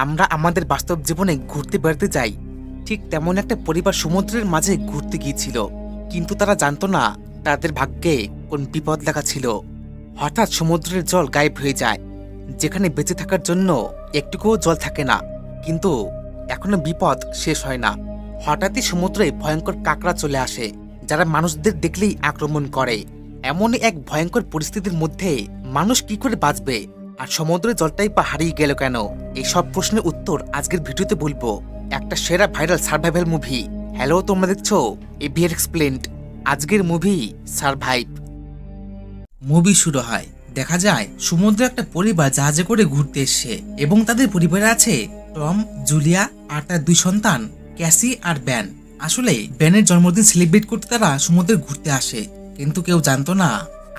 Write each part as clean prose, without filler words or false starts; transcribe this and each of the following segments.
আমরা আমাদের বাস্তব জীবনে ঘুরতে বেড়াতে যাই, ঠিক তেমন একটা পরিবার সমুদ্রের মাঝে ঘুরতে গিয়েছিল। কিন্তু তারা জানতো না তাদের ভাগ্যে কোন বিপদ লেখা ছিল। হঠাৎ সমুদ্রের জল গায়েব হয়ে যায়, যেখানে বেঁচে থাকার জন্য একটুকুও জল থাকে না। কিন্তু এখনো বিপদ শেষ হয় না। হঠাৎই সমুদ্রে ভয়ঙ্কর কাকড়া চলে আসে, যারা মানুষদের দেখলেই আক্রমণ করে। এমনই এক ভয়ঙ্কর পরিস্থিতির মধ্যে মানুষ কি করে বাঁচবে, আর সমুদ্রের জলটাই বা হারিয়ে গেল কেন? এই সব প্রশ্নের উত্তর আজকের ভিডিওতে বলবো। একটা সেরা ভাইরাল সার্ভাইভাল মুভি। হ্যালো, তোমরা দেখছো এভিআর এক্সপ্লেন্ড। আজকের মুভি সার্ভাইভ। মুভি শুরু হয়, দেখা যায় সমুদ্রে একটা পরিবার জাহাজে করে ঘুরতে এসছে এবং তাদের পরিবারে আছে টম, জুলিয়া আর তার দুই সন্তান ক্যাসি আর ব্যান। আসলে ব্যানের জন্মদিন সেলিব্রেট করতে তারা সমুদ্রে ঘুরতে আসে, কিন্তু কেউ জানতো না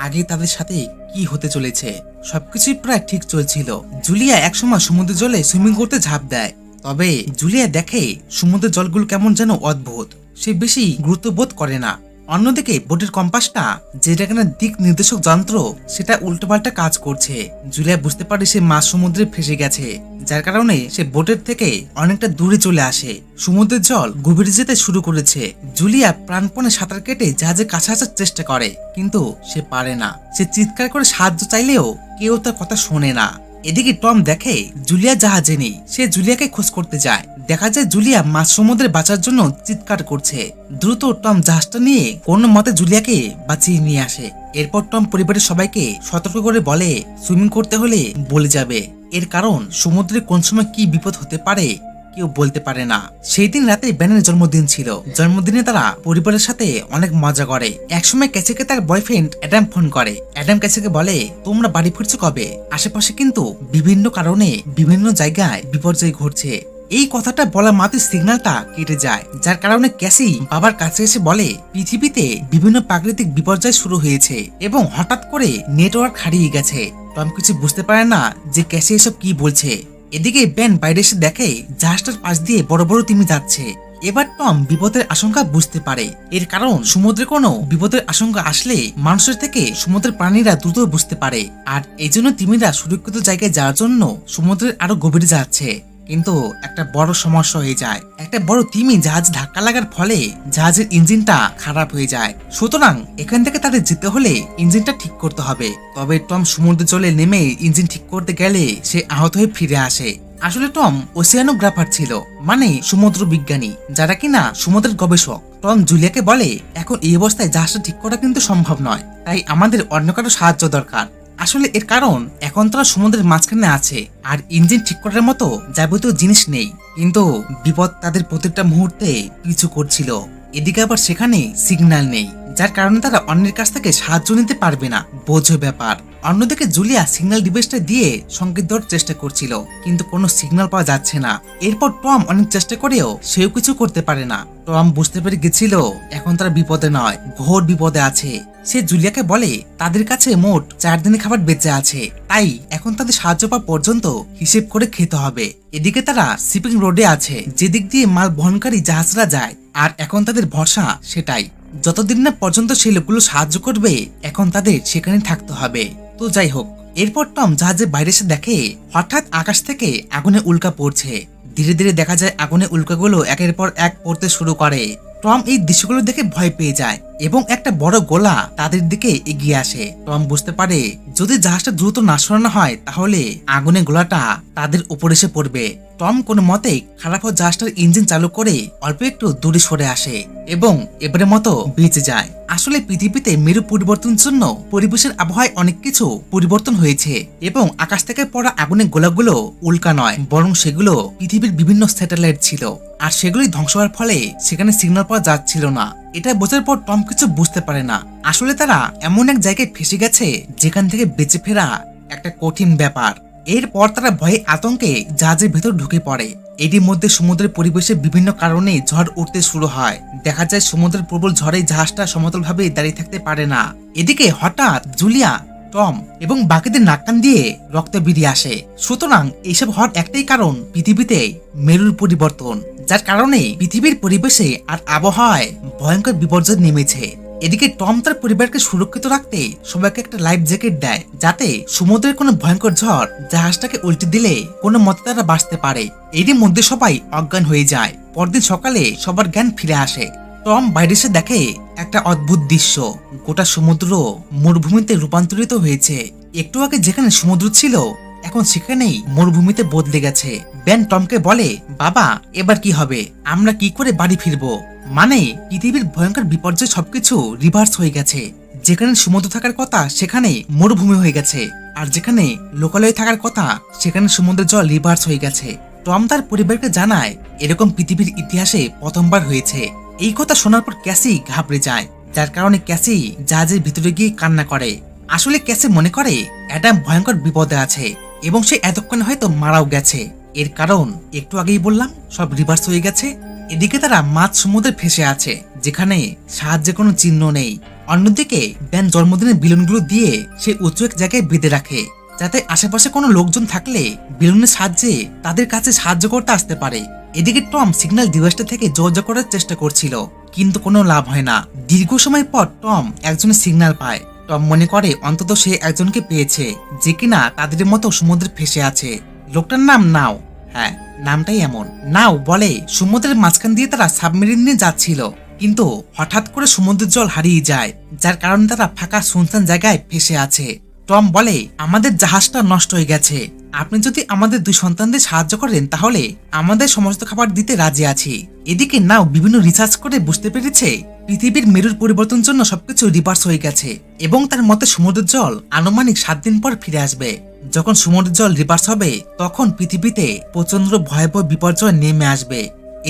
আগে তাদের সাথে কি হতে চলেছে। সবকিছুই প্রায় ঠিক চলছিল। জুলিয়া একসময় সমুদ্রের জলে সুইমিং করতে ঝাঁপ দেয়, তবে জুলিয়া দেখে সমুদ্রের জলগুলো কেমন যেন অদ্ভুত। সে বেশি গুরুত্ব বোধ করে না। অন্যদিকে বোটের কম্পাসটা, যেটা কিনা দিক নির্দেশক যন্ত্র, সেটা উল্টোপাল্টা কাজ করছে। জুলিয়া বুঝতে পারে সে মাঝ সমুদ্রে ফেসে গেছে, যার কারণে সে বোটের থেকে অনেকটা দূরে চলে আসে। সমুদ্রের জল গভীরে যেতে শুরু করেছে। জুলিয়া প্রাণপণে সাঁতার কেটে জাহাজের কাছে আসার চেষ্টা করে, কিন্তু সে পারে না। সে চিৎকার করে সাহায্য চাইলেও কেউ তার কথা শোনে না। এদিকে টম দেখে জুলিয়া জাহাজে নেই। সে জুলিয়াকে খোঁজ করতে যায়। দেখা যায় জুলিয়া মাঝ সমুদ্রে বাঁচার জন্য চিৎকার করছে। দ্রুত টম জাহাজটা নিয়ে কোনো মতে জুলিয়াকে বাঁচিয়ে নিয়ে আসে। এরপর টম পরিবারের সবাইকে সতর্ক করে বলে সুইমিং করতে হলে বলে যাবে। এর কারণ সমুদ্রে কোন সময় কি বিপদ হতে পারে কেউ বলতে পারে না। সেই দিন রাতে ব্যানের জন্মদিন ছিল। জন্মদিনে তারা পরিবারের সাথে অনেক মজা করে। একসময় ক্যাসিকে তার বয়ফ্রেন্ড অ্যাডাম ফোন করে। অ্যাডাম ক্যাসিকে বলে, তোমরা বাড়ি ফিরছো কবে? আশেপাশে কিন্তু বিভিন্ন কারণে বিভিন্ন জায়গায় বিপর্যয় ঘটছে। এই কথাটা বলা মাত্রই সিগন্যালটা কেটে যায়, যার কারণে ক্যাসি বাবার কাছে এসে বলে পৃথিবীতে বিভিন্ন প্রাকৃতিক বিপর্যয় শুরু হয়েছে এবং হঠাৎ করে নেটওয়ার্ক হারিয়ে গেছে। টম কিছু বুঝতে পারে না যে ক্যাসি এসব কি বলছে। এদিকে ব্যান বাইরে এসে দেখে জাহাজটার পাশ দিয়ে বড় বড় তিমি যাচ্ছে। এবার টম বিপদের আশঙ্কা বুঝতে পারে। এর কারণ সমুদ্রে কোনো বিপদের আশঙ্কা আসলে মানুষের থেকে সমুদ্রের প্রাণীরা দ্রুত বুঝতে পারে, আর এই জন্য তিমিরা সুরক্ষিত জায়গায় যাওয়ার জন্য সমুদ্রের আরো গভীরে যাচ্ছে। কিন্তু একটা বড় সমস্যা হয়ে যায়। একটা বড় তিমি জাহাজ ধাক্কা লাগার ফলে জাহাজের ইঞ্জিনটা খারাপ হয়ে যায়। সুতরাং এখান থেকে তাদের যেতে হলে ইঞ্জিনটা ঠিক করতে হবে। তবে টম সমুদ্রে জলে নেমে ইঞ্জিন ঠিক করতে গেলে সে আহত হয়ে ফিরে আসে। আসলে টম ওসিয়ানোগ্রাফার ছিল, মানে সমুদ্র বিজ্ঞানী, যারা কিনা সমুদ্রের গবেষক। টম জুলিয়াকে বলে, এখন এই অবস্থায় জাহাজটা ঠিক করা কিন্তু সম্ভব নয়, তাই আমাদের অন্য কারো সাহায্য দরকার। আসলে এর কারণ এখন তারা সমুদ্রের মাঝখানে আছে আর ইঞ্জিন ঠিক করার মতো যাবতীয় জিনিস নেই। কিন্তু বিপদ তাদের প্রতিটা মুহূর্তে পিছু করছিল। এদিকে আবার সেখানে সিগন্যাল নেই, যার কারণে তারা অন্যের কাছ থেকে সাহায্য নিতে পারবে না। বোঝো ব্যাপার। অন্যদিকে জুলিয়া সিগন্যাল ডিভাইসটা দিয়ে সংকেত দেওয়ার চেষ্টা করছিল, কিন্তু কোনো সিগন্যাল পাওয়া যাচ্ছে না। এরপর টম অনেক চেষ্টা করেও সেও কিছু করতে পারে না। টম বুঝতে পেরে গেছিল এখন তারা বিপদে নয়, ঘোর বিপদে আছে। সে জুলিয়াকে বলে তাদের কাছে মোট 4 দিনের খাবার বেঁচে আছে, তাই এখন তাদের সাহায্য পাওয়া পর্যন্ত হিসেব করে খেতে হবে। এদিকে তারা শিপিং রোডে আছে, যেদিক দিয়ে মাল বহনকারী জাহাজরা যায়, আর এখন তাদের ভরসা সেটাই। যতদিন না পর্যন্ত সেই লোকগুলো সাহায্য করবে, এখন তাদের সেখানে থাকতে হবে। তো যাই হোক, এরপর টম জাহাজের বাইরে এসে দেখে হঠাৎ আকাশ থেকে আগুনে উল্কা পড়ছে। ধীরে ধীরে দেখা যায় আগুনের উল্কাগুলো একের পর এক পড়তে শুরু করে। টম এই দৃশ্যগুলো দেখে ভয় পেয়ে যায় এবং একটা বড় গোলা তাদের দিকে এগিয়ে আসে। টম বুঝতে পারে যদি জাহাজটা দ্রুত না সরানো হয় তাহলে আগুনের গোলাটা তাদের উপর এসে পড়বে। টম কোনো মতে খারাপ হওয়া জাহাজটার ইঞ্জিন চালু করে অল্প একটু দূরে সরে আসে এবং এবারের মতো বেঁচে যায়। আসলে পৃথিবীতে মেরু পরিবর্তনের জন্য পরিবেশের আবহাওয়ায় অনেক কিছু পরিবর্তন হয়েছে এবং আকাশ থেকে পড়া আগুনের গোলাগুলো উল্কা নয়, বরং সেগুলো পৃথিবীর বিভিন্ন স্যাটেলাইট ছিল, আর সেগুলি ধ্বংস হওয়ার ফলে সেখানে সিগন্যাল পাওয়া যাচ্ছিল না। এটা বোঝার পর টম কিছু বুঝতে পারে না। আসলে তারা এমন এক জায়গায় ফেসে গেছে যেখান থেকে বেঁচে ফেরা একটা কঠিন ব্যাপার। এরপর তারা ভয়ে আতঙ্কে জাহাজের ভেতর ঢুকে পড়ে। এরই মধ্যে সমুদ্রের পরিবেশে বিভিন্ন কারণে ঝড় উঠতে শুরু হয়। দেখা যায় সমুদ্রের প্রবল ঝড়ে জাহাজটা সমতলভাবে দাঁড়িয়ে থাকতে পারে না। এদিকে হঠাৎ জুলিয়া, টম এবং বাকিদের নাক কান দিয়ে রক্ত বেরিয়ে আসে। সুতরাং এইসব হওয়ার একটাই কারণ পৃথিবীতে মেরুর পরিবর্তন, যার কারণে পৃথিবীর পরিবেশে আর আবহাওয়ায় ভয়ঙ্কর বিপর্যয় নেমেছে। এদিকে টম তার পরিবারকে সুরক্ষিত রাখতে সবাইকে একটা লাইফ জ্যাকেট দেয়, যাতে সমুদ্রের কোনো ভয়ঙ্কর ঝড় জাহাজটাকে উল্টে দিলে কোনো মতে তারা বাঁচতে পারে। এরই মধ্যে সবাই অজ্ঞান হয়ে যায়। পরদিন সকালে সবার জ্ঞান ফিরে আসে। টম বাইরে এসে দেখে একটা অদ্ভুত দৃশ্য। গোটা সমুদ্র মরুভূমিতে রূপান্তরিত হয়েছে। একটু আগে যেখানে সমুদ্র ছিল, এখন সেখানেই মরুভূমিতে বদলে গেছে। বেন টমকে বলে, বাবা এবার কি হবে? আমরা কি করে বাড়ি ফিরবো? মানে পৃথিবীর ভয়ঙ্কর বিপর্যয় সবকিছু রিভার্স হয়ে গেছে। যেখানে সমুদ্র থাকার কথা সেখানে মরুভূমি হয়ে গেছে, আর যেখানে লোকালয় থাকার কথা সেখানে সমুদ্রের জল রিভার্স হয়ে গেছে। টম তার পরিবারকে জানায় এরকম পৃথিবীর ইতিহাসে প্রথমবার হয়েছে। এই কথা শোনার পর ক্যাসি ঘাবড়ে যায়, যার কারণে ক্যাসি জাহাজের ভিতরে গিয়ে কান্না করে। আসলে ক্যাসি মনে করে অ্যাডাম ভয়ঙ্কর বিপদে আছে এবং সে এতক্ষণে হয়তো মারাও গেছে। এর কারণ একটু আগেই বললাম, সব রিভার্স হয়ে গেছে। এদিকে তারা মাঝ সমুদ্রে ফেসে আছে, যেখানে সাহায্যের কোনো চিহ্ন নেই। অন্যদিকে বেন জন্মদিনের বেলুনগুলো দিয়ে সে উঁচু এক জায়গায় বেঁধে রাখে, যাতে আশেপাশে কোনো লোকজন থাকলে বেলুনের সাহায্যে তাদের কাছে সাহায্য করতে আসতে পারে। এদিকে টম সিগন্যাল ডিভাইসটা থেকে যোগাযোগ করার চেষ্টা করছিল, কিন্তু কোনো লাভ হয় না। দীর্ঘ সময় পর টম একজনের সিগন্যাল পায়। টম মনে করে অন্তত সে একজনকে পেয়েছে, যে কিনা তাদের মতো সমুদ্রে ফেসে আছে। লোকটার নাম নাও। হ্যাঁ, নামটাই এমন। নাও বলে সমুদ্রের মাঝখান দিয়ে তারা সাবমেরিন নিয়ে যাচ্ছিল, কিন্তু হঠাৎ করে সমুদ্রের জল হারিয়ে যায়, যার কারণে তারা ফাঁকা শুনশান জায়গায় ফেসে আছে। টম বলে, আমাদের জাহাজটা নষ্ট হয়ে গেছে। আপনি যদি আমাদের দুই সন্তানদের সাহায্য করেন তাহলে আমাদের সমস্ত খাবার দিতে রাজি আছি। এদিকে নাও বিভিন্ন রিসার্চ করে বুঝতে পেরেছে পৃথিবীর মেরুর পরিবর্তনের জন্য সবকিছু রিভার্স হয়ে গেছে, এবং তার মতে সমুদ্রের জল আনুমানিক 7 দিন পর ফিরে আসবে। যখন সমুদ্রের জল রিভার্স হবে তখন পৃথিবীতে প্রচন্ড ভয়াবহ বিপর্যয় নেমে আসবে।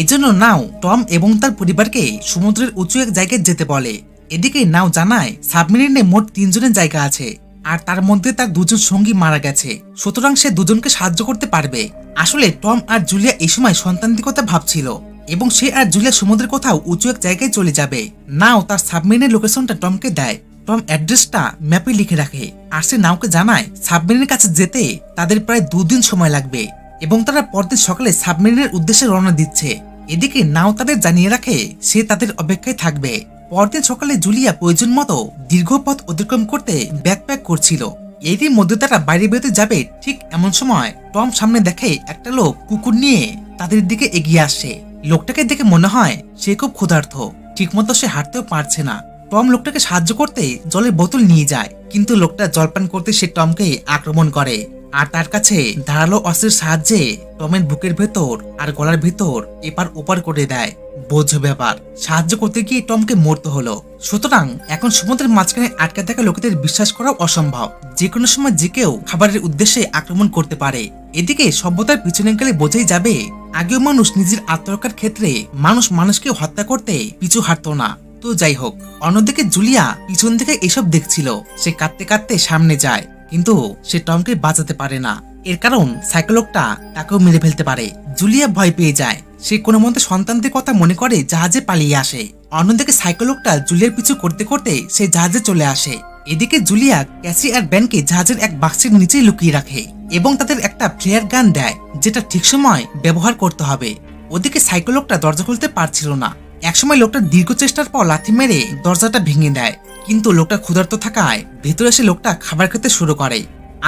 এজন্য নাও টম এবং তার পরিবারকে সমুদ্রের উঁচু এক জায়গায় যেতে বলে। এদিকে নাও জানায় সাবমেরিনে মোট 3 জনের জায়গা আছে, আর তার মধ্যে তার 2 জন সঙ্গী মারা গেছে, সুতরাং সে 2 জনকে সাহায্য করতে পারবে। আসলে টম আর জুলিয়া এই সময় সন্তানদের কথা ভাবছিল, এবং সে আর জুলিয়া সমুদ্রের কোথাও উঁচু এক জায়গায় চলে যাবে। নাও তার সাবমেরিনের লোকেশনটা টমকে দেয়। টম অ্যাড্রেসটা ম্যাপে লিখে রাখে, আর সে নাওকে জানায় সাবমেরিনের কাছে যেতে তাদের প্রায় 2 দিন সময় লাগবে, এবং তারা পরদিন সকালে সাবমেরিনের উদ্দেশ্যে রওনা দিচ্ছে। এদিকে নাও তাদের জানিয়ে রাখে সে তাদের অপেক্ষায় থাকবে। পরদিন সকালে জুলিয়া প্রয়োজন মতো দীর্ঘ পথ অতিক্রম করতে ব্যাকপ্যাক করছিল। এরই মধ্যে তারা বাইরে বেরোতে যাবে, ঠিক এমন সময় টম সামনে দেখে একটা লোক কুকুর নিয়ে তাদের দিকে এগিয়ে আসছে। লোকটাকে দেখে মনে হয় সে খুব ক্ষুধার্ত, ঠিকমতো সে হাঁটতেও পারছে না। টম লোকটাকে সাহায্য করতে জলের বোতল নিয়ে যায়, কিন্তু লোকটা জলপান করতে সে টমকে আক্রমণ করে, আর তার কাছে ধারালো অস্ত্রের সাহায্যে টমের বুকের ভেতর আর গলার ভেতর এপার ওপার করে দেয়। বোঝো ব্যাপার, সাহায্য করতে গিয়ে টমকে মরতে হলো। সুতরাং এখন সমুদ্রের মাঝখানে আটকে থাকা লোকেদের বিশ্বাস করাও অসম্ভব। যে কোনো সময় যে কেউ খাবারের উদ্দেশ্যে আক্রমণ করতে পারে। এদিকে সভ্যতার পিছনে গেলে বোঝাই যাবে আগেও মানুষ নিজের আত্মরক্ষার ক্ষেত্রে মানুষ মানুষকে হত্যা করতে পিছু হাঁটতো না। তো যাই হোক, অন্যদিকে জুলিয়া পিছন থেকে এসব দেখছিল। সে কাঁদতে কাঁদতে সামনে যায়, কিন্তু সে টমকে বাঁচাতে পারে না। এর কারণ সাইকোলগটা তাকেও মেরে ফেলতে পারে। জুলিয়া ভয় পেয়ে যায়। সে কোনো মতে সন্তানদের কথা মনে করে জাহাজে পালিয়ে আসে। অন্যদিকে সাইকোলগটা জুলিয়ার পিছু করতে করতে সে জাহাজে চলে আসে। এদিকে জুলিয়া ক্যাসি আর বেনকে জাহাজের এক বাক্সের নিচেই লুকিয়ে রাখে, এবং তাদের একটা ফ্লেয়ার গান দেয়, যেটা ঠিক সময় ব্যবহার করতে হবে। ওদিকে সাইকোলগটা দরজা খুলতে পারছিল না। একসময় লোকটা দীর্ঘ চেষ্টার পর লাথি মেরে দরজাটা ভেঙে দেয়, কিন্তু লোকটা ক্ষুধার্ত থাকায় ভেতরে এসে লোকটা খাবার খেতে শুরু করে।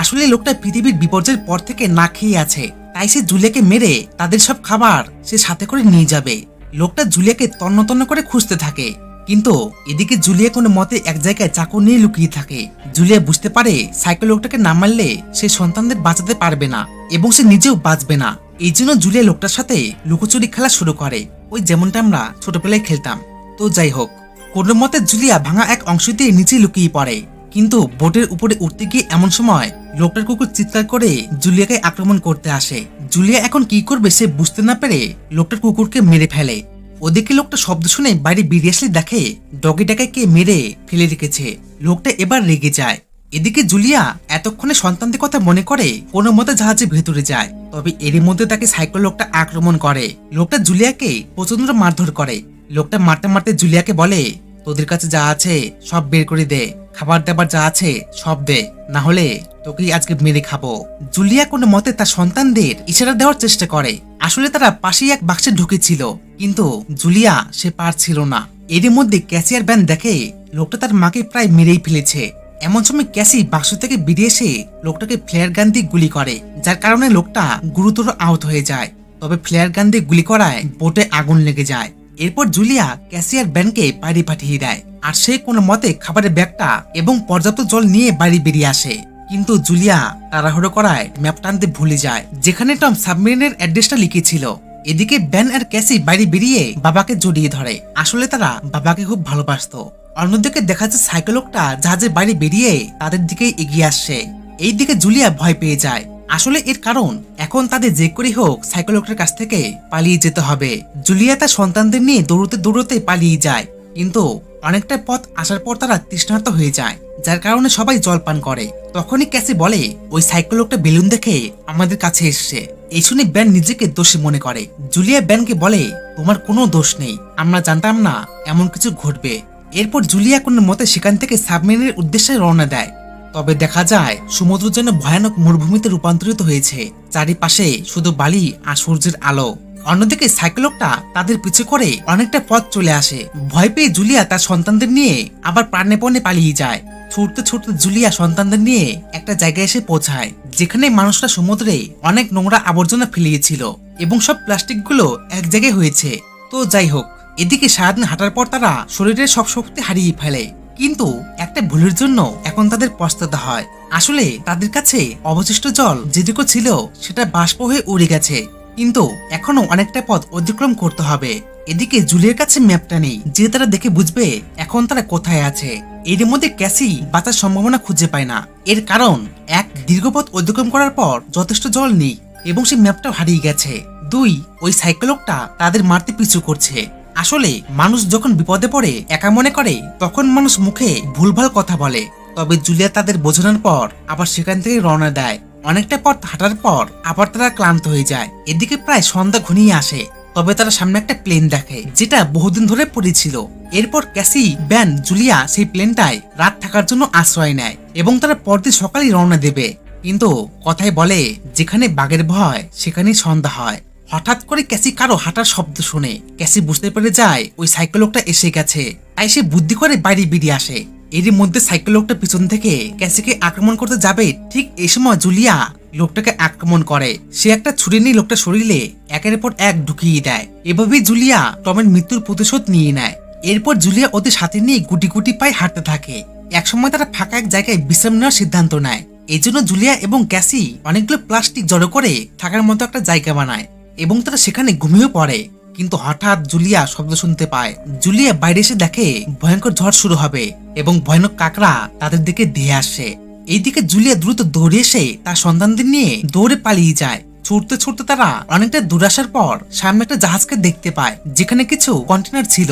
আসলে লোকটা পৃথিবীর বিপর্যয়ের পর থেকে না খেয়ে আছে, তাই সে জুলিয়াকে মেরে তাদের সব খাবার সে সাথে করে নিয়ে যাবে। লোকটা জুলিয়াকে তন্ন তন্ন করে খুঁজতে থাকে, কিন্তু এদিকে জুলিয়া কোনো মতে এক জায়গায় চাকু নিয়ে লুকিয়ে থাকে। জুলিয়া বুঝতে পারে সাইকেল লোকটাকে না মারলে সে সন্তানদের বাঁচাতে পারবে না, এবং সে নিজেও বাঁচবে না। এই জন্য জুলিয়া লোকটার সাথে লুকোচুরি খেলা শুরু করে, ওই যেমনটা আমরা ছোটবেলায় খেলতাম। তো যাই হোক, কোনো মতে জুলিয়া ভাঙা এক অংশ দিয়ে নিচে লুকিয়ে পড়ে, কিন্তু বোটের উপরে উঠতে গিয়ে এমন সময় লোকটার কুকুর চিৎকার করে জুলিয়াকে আক্রমণ করতে আসে। জুলিয়া এখন কি করবে সে বুঝতে না পেরে লোকটার কুকুরকে মেরে ফেলে। ওদিকে লোকটা শব্দ শুনে বাইরে বেরিয়ে আসলে দেখে ডগিটাকে কে মেরে ফেলে রেখেছে। লোকটা এবার রেগে যায়। এদিকে জুলিয়া এতক্ষণে সন্তানদের কথা মনে করে কোনো মতে জাহাজে ভেতরে যায়, তবে এরই মধ্যে তাকে সাইকেল লোকটা আক্রমণ করে। লোকটা জুলিয়াকে প্রচন্ড মারধর করে। লোকটা মারতে মারতে জুলিয়াকে বলে, তোদের কাছে যা আছে সব বের করে দে, খাবার দাবার যা আছে সব দে, না হলে তোকেই আজকে মেরে খাবো। জুলিয়া কোনো মতে তার সন্তানদের ইশারা দেওয়ার চেষ্টা করে। আসলে তারা পাশেই এক বাক্সে ঢুকেছিল, কিন্তু জুলিয়া সে পারছিল না। এর মধ্যে ক্যাসি আর ব্যান দেখে লোকটা তার মাকে প্রায় মেরেই ফেলেছে। এমন সময় ক্যাসি বাক্স থেকে বেরিয়ে এসে লোকটাকে ফ্লেয়ার গান দিয়ে গুলি করে, যার কারণে লোকটা গুরুতর আহত হয়ে যায়। তবে ফ্লেয়ার গান দিয়ে গুলি করায় বোটে আগুন লেগে যায়। এরপর জুলিয়া ক্যাসি আর ব্যানকে বাইরে পাঠিয়ে দেয়, আর সে কোনো মতে খাবারের ব্যাগটা এবং পর্যাপ্ত জল নিয়ে বাড়ি বেরিয়ে আসে। কিন্তু জুলিয়া তাড়াহুড়ো করায় ম্যাপ টানতে ভুলে যায়, যেখানে টম সাবমেরিনের অ্যাড্রেসটা লিখেছিল। এদিকে ব্যান আর ক্যাসি বাইরে বেরিয়ে বাবাকে জড়িয়ে ধরে, আসলে তারা বাবাকে খুব ভালোবাসতো। অন্যদিকে দেখা যাচ্ছে সাইকেলকটা জাহাজের বাইরে বেরিয়ে তাদের দিকে এগিয়ে আসছে। এই দিকে জুলিয়া ভয় পেয়ে যায়, আসলে এর কারণ এখন তাদের যে করে হোক সাইকেলকটার কাছ থেকে পালিয়ে যেতে হবে। জুলিয়া তার সন্তানদের নিয়ে দৌড়তে দৌড়তে পালিয়ে যায়, কিন্তু অনেকটা পথ আসার পর তারা তৃষ্ণার্ত হয়ে যায়, যার কারণে সবাই জল পান করে। তখনই ক্যাসি বলে, ওই সাইকেলকটা বেলুন দেখে আমাদের কাছে এসছে। এই শুনে ব্যান নিজেকে দোষী মনে করে। জুলিয়া ব্যানকে বলে, তোমার কোনো দোষ নেই, আমরা জানতাম না এমন কিছু ঘটবে। এরপর জুলিয়া কোনো মতে সেখান থেকে সাবমেরিনের উদ্দেশ্যে রওনা দেয়। তবে দেখা যায় সমুদ্র যেন ভয়ানক মরুভূমিতে রূপান্তরিত হয়েছে, চারিপাশে শুধু বালি আর সূর্যের আলো। অন্যদিকে সাইকেলকটা তাদের পিছু করে অনেকটা পথ চলে আসে। ভয় পেয়ে জুলিয়া তার সন্তানদের নিয়ে আবার প্রাণপণে পালিয়ে যায়। ছুটতে ছুটতে জুলিয়া সন্তানদের নিয়ে একটা জায়গায় এসে পৌঁছায়, যেখানে মানুষরা সমুদ্রে অনেক নোংরা আবর্জনা ফেলিয়েছিল এবং সব প্লাস্টিকগুলো এক জায়গায় হয়েছে। তো যাই হোক, এদিকে সারাদিন হাঁটার পর তারা শরীরের সব শক্তি হারিয়ে ফেলে, কিন্তু একটা ভুলের জন্য এখন তাদের পস্তাতে হয়। আসলে তাদের কাছে অবশিষ্ট জল যেটুকু ছিল সেটা বাষ্প হয়ে উড়ে গেছে, কিন্তু এখনো অনেকটা পথ অতিক্রম করতে হবে। এদিকে জুলিয়ার কাছে ম্যাপটা নেই, যে তারা দেখে বুঝবে এখন তারা কোথায় আছে। এর মধ্যে ক্যাসি বাঁচার সম্ভাবনা খুঁজে পায় না, এর কারণ এক, দীর্ঘ পথ অতিক্রম করার পর যথেষ্ট জল নেই এবং সেই ম্যাপটাও হারিয়ে গেছে। দুই, ওই সাইকেলকটা তাদের মারতে পিছু করছে। আসলে মানুষ যখন বিপদে পড়ে একা মনে করে, তখন মানুষ মুখে ভুলভাল কথা বলে। তবে জুলিয়া তাদের বোঝানোর পর আবার সেখান থেকে রওনা দেয়। অনেকটা পথ হাঁটার পর আবার তারা ক্লান্ত হয়ে যায়। এদিকে প্রায় সন্ধ্যা ঘনিয়ে আসে, তবে তারা সামনে একটা প্লেন দেখে, যেটা বহুদিন ধরে পড়েছিল। এরপর ক্যাসি, ব্যান, জুলিয়া সেই প্লেনটায় রাত থাকার জন্য আশ্রয় নেয় এবং তারা পরদিন সকালেই রওনা দেবে। কিন্তু কথায় বলে, যেখানে বাঘের ভয় সেখানেই সন্ধ্যা হয়। হঠাৎ করে ক্যাসি কারো হাঁটার শব্দ শুনে। ক্যাসি বুঝতে পেরে যায় ওই সাইকেলকটা এসে গেছে, তাই সে বুদ্ধি করে বাইরে বেরিয়ে আসে। এর মধ্যে সাইকেলকটা পিছন থেকে ক্যাসিকে আক্রমণ করতে যাবে, ঠিক এই সময় জুলিয়া লোকটাকে আক্রমণ করে। সে একটা ছুরি নিয়ে লোকটা শরীরে একের পর এক ঢুকিয়ে দেয়। এভাবেই জুলিয়া টমের মৃত্যুর প্রতিশোধ নিয়ে নেয়। এরপর জুলিয়া ওদের সাথে নিয়ে গুটি গুটি পায়ে হাঁটতে থাকে। একসময় তারা ফাঁকা এক জায়গায় বিশ্রাম নেওয়ার সিদ্ধান্ত নেয়। এই জন্য জুলিয়া এবং ক্যাসি অনেকগুলো প্লাস্টিক জড়ো করে থাকার মতো একটা জায়গা বানায় এবং তারা সেখানে ঘুমিয়ে পড়ে। কিন্তু হঠাৎ জুলিয়া শব্দ শুনতে পায়। জুলিয়া বাইরে এসে দেখে ভয়ঙ্কর ঝড় শুরু হবে এবং ভয়ানক কাকড়া তাদের দিকে ধেয়ে আসে। এইদিকে জুলিয়া দ্রুত দৌড়ে এসে তার সন্তানদের নিয়ে দৌড়ে পালিয়ে যায়। ছুটতে ছুটতে তারা অনেকটা দূর আসার পর সামনে একটা জাহাজকে দেখতে পায়, যেখানে কিছু কন্টেনার ছিল।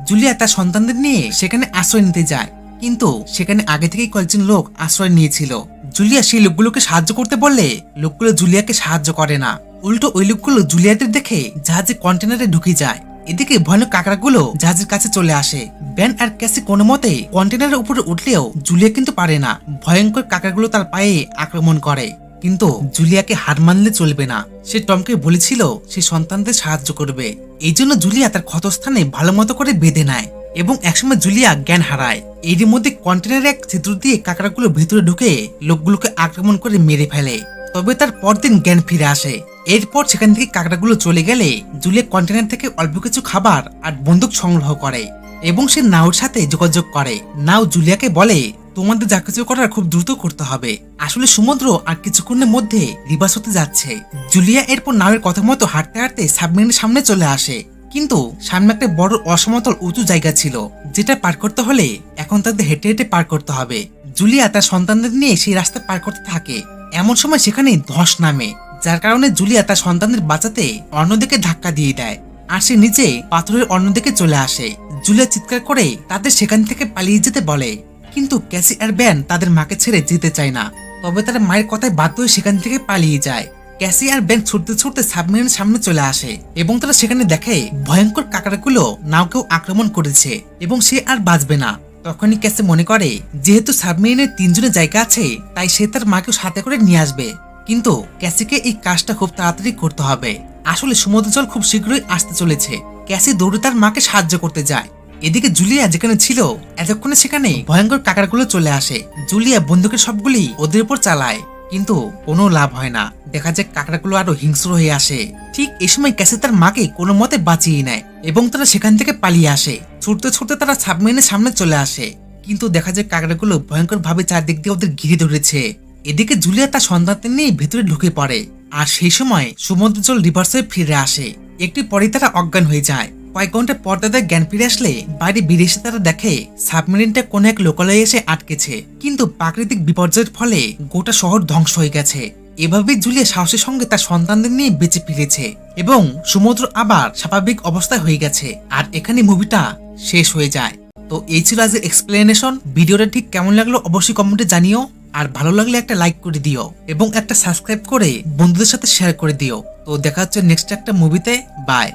জুলিয়া তার সন্তানদের নিয়ে সেখানে আশ্রয় নিতে যায়, কিন্তু সেখানে আগে থেকেই কয়েকজন লোক আশ্রয় নিয়েছিল। জুলিয়া সেই লোকগুলোকে সাহায্য করতে বললে লোকগুলো জুলিয়াকে সাহায্য করে না, উল্টো ওই লোকগুলো জুলিয়াদের দেখে জাহাজে কন্টেনারে ঢুকে যায়। এদিকে ভয়ানক কাকড়াগুলো জাহাজের কাছে চলে আসে। ব্যান আর ক্যাসি কোনো মতে কন্টেনারের উপরে উঠলেও জুলিয়া কিন্তু পারে না। ভয়ঙ্কর কাকড়াগুলো তার পায়ে আক্রমণ করে, কিন্তু জুলিয়াকে হার মানলে চলবে না। সে টমকে বলেছিল সে সন্তানদের সাহায্য করবে, এই জন্য জুলিয়া তার ক্ষতস্থানে ভালো মতো করে বেঁধে নেয় এবং একসময় জুলিয়া জ্ঞান হারায়। এর মধ্যে কন্টেনারের এক ছিদ্র দিয়ে কাকড়াগুলো ভেতরে ঢুকে লোকগুলোকে আক্রমণ করে মেরে ফেলে। তবে তার পরদিন জ্ঞান ফিরে আসে। এরপর সেখান থেকে কাকড়াগুলো চলে গেলে জুলিয়া কন্টেনার থেকে অল্প কিছু খাবার আর বন্দুক সংগ্রহ করে এবং সে নাওর সাথে যোগাযোগ করে। নাও জুলিয়াকে বলে, তোমাদের যা কিছু করার খুব দ্রুত করতে হবে, আসলে সমুদ্র আর কিছুক্ষণের মধ্যে রিভার্স হতে যাচ্ছে। জুলিয়া এরপর নাওয়ের কথা মতো হাঁটতে হাঁটতে সাবমেরিনের সামনে চলে আসে, কিন্তু সামনে একটা বড় অসমতল উঁচু জায়গা ছিল, যেটা পার করতে হলে এখন তাদের হেঁটে হেঁটে পার করতে হবে। জুলিয়া তার সন্তানদের নিয়ে সেই রাস্তা পার করতে থাকে। এমন সময় সেখানে ধস নামে, যার কারণে জুলিয়া তার সন্তানদের বাঁচাতে অন্যদিকে ধাক্কা দিয়ে দেয় আর সে নিচে পাথরের অন্যদিকে চলে আসে। জুলিয়া চিৎকার করে তাদের সেখান থেকে পালিয়ে যেতে বলে, কিন্তু ক্যাসি আর ব্যান তাদের মাকে ছেড়ে যেতে চায় না। তবে তারা মায়ের কথায় বাধ্য হয়ে সেখান থেকে পালিয়ে যায়। ক্যাসি আর ব্যান ছুটতে ছুটতে সাবমেরিনের সামনে চলে আসে এবং তারা সেখানে দেখে ভয়ঙ্কর কাকড়াগুলো নাওকেও আক্রমণ করেছে এবং সে আর বাঁচবে না। তখনই ক্যাসি মনে করে যেহেতু সাবমেরিনের 3 জনের জায়গা আছে, তাই সে তার মাকেও সাথে করে নিয়ে আসবে। কিন্তু ক্যাসিকে এই কাজটা খুব তাড়াতাড়ি করতে হবে, আসলে সমুদ্র জল খুব শীঘ্রই আসতে চলেছে। ক্যাসি দৌড়ে তার মাকে সাহায্য করতে যায়, এদিকে জুলিয়া যেখানে ছিল এতক্ষণে সেখানে ভয়ঙ্কর কাকড়াগুলো চলে আসে। জুলিয়া বন্দুকের সবগুলি ওদের উপর চালায়, কিন্তু কোনো লাভ হয় না। দেখা যায় কাকড়াগুলো আরো হিংস্র হয়ে আসে। ঠিক এই সময় ক্যাসি তার মাকে কোনো মতে বাঁচিয়ে নেয় এবং তারা সেখান থেকে পালিয়ে আসে। ছুটতে ছুটতে তারা সাবমেরিনের সামনে চলে আসে, কিন্তু দেখা যায় কাকড়াগুলো ভয়ঙ্কর ভাবে চারদিক দিয়ে ওদের ঘিরে ধরেছে। এদিকে জুলিয়া তার সন্তানদের নিয়ে ভেতরে ঢুকে পড়ে, আর সেই সময় সমুদ্র জল রিভার্স হয়ে ফিরে আসে। একটু পরে তারা অজ্ঞান হয়ে যায়। কয়েক ঘন্টা পর তাদের জ্ঞান ফিরে আসলে বাইরে বেরিয়ে এসে তারা দেখে সাবমেরিনটা কোনো এক লোকালয়ে এসে আটকেছে, কিন্তু প্রাকৃতিক বিপর্যয়ের ফলে গোটা শহর ধ্বংস হয়ে গেছে। এভাবেই জুলিয়া সাহসের সঙ্গে তার সন্তানদের নিয়ে বেঁচে ফিরেছে এবং সমুদ্র আবার স্বাভাবিক অবস্থায় হয়ে গেছে। আর এখানে মুভিটা শেষ হয়ে যায়। তো এই ছিল আজকের এক্সপ্লেনেশন। ভিডিওটা ঠিক কেমন লাগলো অবশ্যই কমেন্টে জানিও, আর ভালো লাগলে একটা লাইক করে দিও এবং একটা সাবস্ক্রাইব করে বন্ধুদের সাথে শেয়ার করে দিও। তো দেখা হচ্ছে নেক্সট একটা মুভিতে। বাই।